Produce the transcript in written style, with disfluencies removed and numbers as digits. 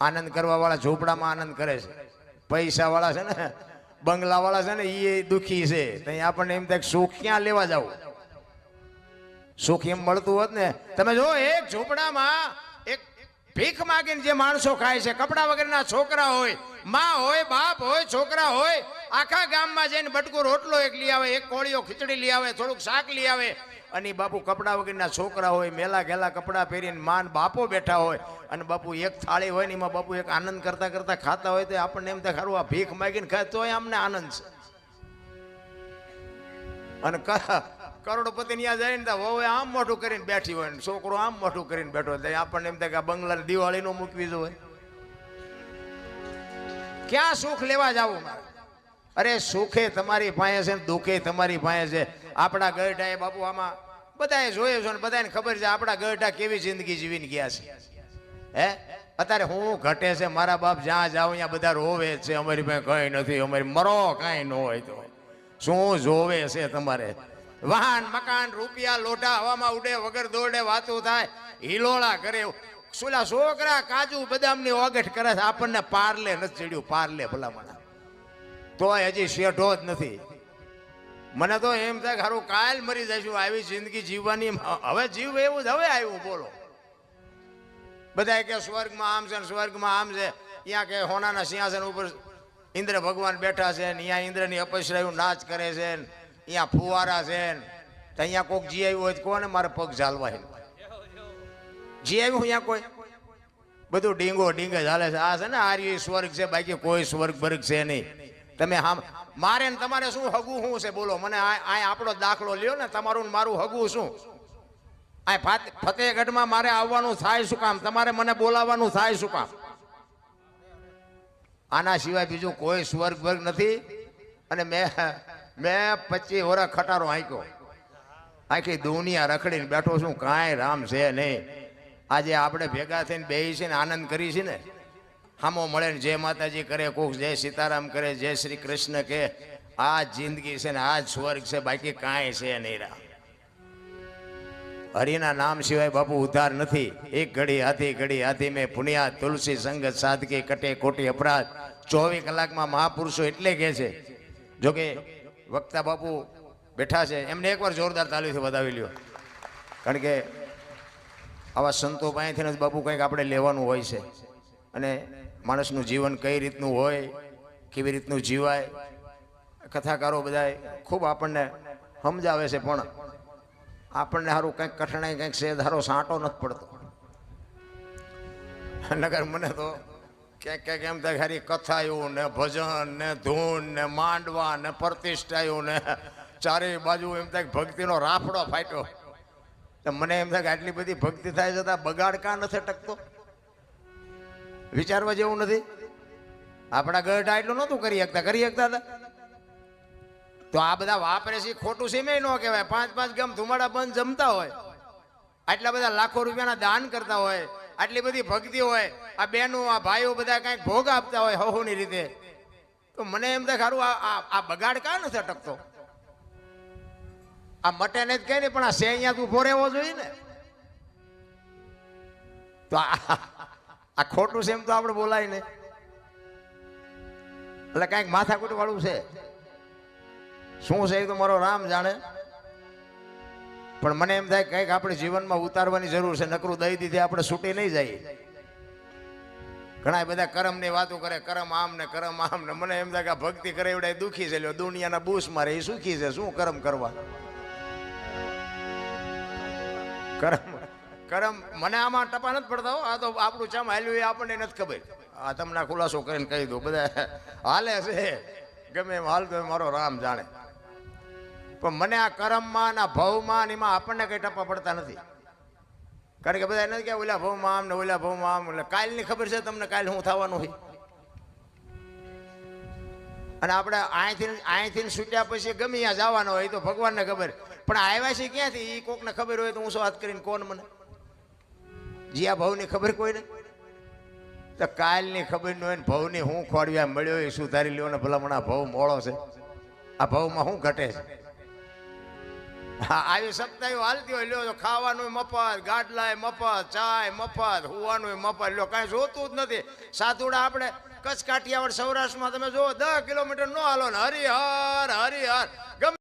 આનંદ કરવા વાળા ઝૂંપડામાં આનંદ કરે છે, પૈસા વાળા છે ને બંગલા વાળા છે ને એ દુખી છે. ત્યાં આપણને એમ થાય સુખ ક્યાં લેવા જવું, સુખ એમ મળતું હોત ને. તમે જો એક ઝૂંપડામાં એક ભીખ માગીને જે માણસો ખાય છે, કપડા વગરના છોકરા હોય, માં હોય, બાપ હોય, છોકરા હોય, આખા ગામમાં જઈને બટકું રોટલો એક લઈ આવે, એક કોળીઓ ખીચડી લઈ આવે, થોડુંક શાક લઈ આવે, અને બાપુ કપડા વગરના છોકરા હોય, મેલા ઘેલા કપડા પહેરીને માન બાપો બેઠા હોય, અને બાપુ એક થાળી હોય ને એમાં બાપુ એક આનંદ કરતા કરતા ખાતા હોય, તો આપણને એમ થાય ખરું આ ભીખ માગીને ખાય તોય અમને આનંદ છે. અને કરોડપતિ ત્યાં જાય ને વહુ આમ મોઢું કરીને બેઠી હોય ને છોકરો આમ મોઢું કરીને બેઠો હોય, આપણને એમ થાય કે આ બંગલા દિવાળી નો મૂકવી જોઈએ. ક્યાં સુખ લેવા જવું? અરે સુખે તમારી પાસે છે ને દુઃખે તમારી પાસે છે. આપણા ગઢા એ બાપુ આમાં બધાએ જોયું છે ને બધાને ખબર છે આપણા ગઢા કેવી જિંદગી જીવીને ગયા છે. હે અત્યારે હું ઘટે છે, મારા બાપ જ્યાં જાવ ત્યાં બધા રોવે છે, અમારી પાસે કઈ નથી, અમારી મરો કઈ ન હોય તો શું જોવે છે તમારે? વાહન મકાન રૂપિયા લોઢા હવામાં ઉડે, વગર દોડે વાતું થાય, હિલોળા કરે. સુલા છોકરા કાજુ બદામ ની ઓગઠ કરે છે, આપણને પાર્લે નથી ચડ્યું, પાર્લે ભલામણ તોય હજી શેઠો જ નથી. મને તો એમ થાય હારું કાલ મરી જઈશું, આવી જિંદગી જીવવાની હવે જીવ એવું જ હવે આવ્યું. બોલો બધા કે સ્વર્ગમાં આમ છે, સ્વર્ગમાં આમ છે, ત્યાં કે હોનાના સિંહાસન ઉપર ઇન્દ્ર ભગવાન બેઠા છે, અહીંયા ઇન્દ્રની અપસરાયું નાચ કરે છે, અહીંયા ફુવારા છે, તો અહીંયા કોઈક જી આવ્યું હોય તો કોને મારે પગ ઝાલવા છે? જી આવ્યું અહીંયા કોઈ? બધું ડીંગો ડીંગે ચાલે છે. આ છે ને આર્ય સ્વર્ગ છે, બાકી કોઈ સ્વર્ગ બર્ગ છે નહીં. તમે હા મારે ને તમારે શું હગું શું છે? બોલો મને. આ આપણો દાખલો લ્યો ને, તમારું ને મારું હગું શું? આ ફતેહગઢમાં મારે આવવાનું થાય શું કામ? તમારે મને બોલાવવાનું થાય શું કામ? આના સિવાય બીજું કોઈ સ્વર્ગ વર્ગ નથી. અને મેં 25 વર્ષ ખટારો હાંક્યો, આખી દુનિયા રખડીને બેઠો છું, કાંઈ રામ છે નહીં. આજે આપણે ભેગા થઈને બેસી છે ને આનંદ કરી છે ને, હામો મળે ને જય માતાજી કરે, કોક જય સીતારામ કરે, જય શ્રી કૃષ્ણ કે. આ જિંદગી છે ને આ જ સ્વર્ગ છે, બાકી કાંઈ છે નહીં. રામ હરિના નામ સિવાય બાપુ ઉદ્ધાર નથી. એક ઘડી હાથી મેં પુણ્યા તુલસી સંગત સાધકે કટે કોટી અપરાધ. 24 કલાકમાં મહાપુરુષો એટલે કહે છે. જોકે વક્તા બાપુ બેઠા છે, એમને એકવાર જોરદાર તાલીથી વધાવી લ્યો. કારણ કે આવા સંતો પાસેથી જ બાપુ કંઈક આપણે લેવાનું હોય છે. અને માણસનું જીવન કઈ રીતનું હોય, કેવી રીતનું જીવાય, કથાકારો બધા ખૂબ આપણને સમજાવે છે. પણ આપણને સારું કંઈક કઠણાઈ કંઈક છે ધારો સાંટો નથી પડતો. નગર મને તો ક્યાંક ક્યાંક એમ થાય ખાલી કથાયું ને ભજન ને ધૂન ને માંડવા ને પ્રતિષ્ઠાયું ને ચારે બાજુ એમ થાય ભક્તિનો રાફડો ફાટ્યો. તો મને એમ થાય કે આટલી બધી ભક્તિ થાય છતાં બગાડ કાં નથી ટકતો? વિચારવા જેવું નથી? આપણા ગઢા એટલું નહોતું કરી શકતા હતા. તો આ બધા વાપરે છે ખોટું છે મેં ન કહેવાય. 5 ગામ ધુમાડા બંધ જમતા હોય, આટલા બધા લાખો રૂપિયાના દાન કરતા હોય, આટલી બધી ભક્તિ હોય, આ બહેનો આ ભાઈઓ બધા કાંઈક ભોગ આપતા હોય હહોની રીતે. તો મને એમ થાય ખારું આ બગાડ કાં નથી અટકતો? આ મટે ને જ કહે ને, પણ આ સે અહીંયા તું ફોરેવો જોઈએ ને. તો આ ખોટું છે એમ તો આપણે બોલાય ને. એટલે કાંઈક માથાકૂટ વાળું છે. શું છે એ તો મારો રામ જાણે. પણ મને એમ થાય કંઈક આપણે જીવનમાં ઉતારવાની જરૂર છે, નકરું દઈ દીધી આપણે છૂટી નહીં જઈએ. ઘણા બધા કર્મની વાતો કરે, કર્મ આમ ને કર્મ આમ ને. મને એમ થાય કે આ ભક્તિ કરે એવડે દુઃખી છે, દુનિયાના બૂસ મારે એ સુખી છે. શું કર્મ કરવા? કર્મ મને આમાં ટપા નથી પડતા હો. આ તો આપણું ચમ હાલ્યું એ આપણને નથી ખબર. આ તમને ખુલાસો કરીને કહી દો, બધા હાલે છે ગમે એમ હાલતો મારો રામ જાણે. પણ મને આ કર્મમાં ના ભવમાં એમાં આપણને કઈ ટપા પડતા નથી. કારણ કે બધા નથી કે ઓલા ભવમાં આમ ને ઓલા ભવમાં આમ. એટલે કાલની ખબર છે તમને, કાલ શું થવાનું હોય. અને આપણે અહીંથી છૂટ્યા પછી ગમે ત્યાં જવાનો હોય તો ભગવાનને ખબર. પણ આવ્યા છે ક્યાંથી એ કોકને ખબર હોય તો હું શું વાત કરીને કોણ મને? જ્યાં ભવની ખબર કોઈને તો કાલની ખબર ન હોય ને ભવની હું ખોડવ્યા મળ્યો એ સુધારી લ્યો ને ભલામણ. આ ભવ મોળો છે, આ ભવમાં શું ઘટે છે? હા આવી સપ્તાહ હાલતી હોય લ્યો તો ખાવાનું મફત, ગાડલાય મફત, ચાય મફત, હુવાનું મફત, લ્યો કાંઈ જોતું જ નથી. સાતુડા આપણે કચ્છ કાઠિયાવાડ સૌરાષ્ટ્રમાં તમે જુઓ 10 કિલોમીટર નો હાલો ને હરિહર હરિહર ગમે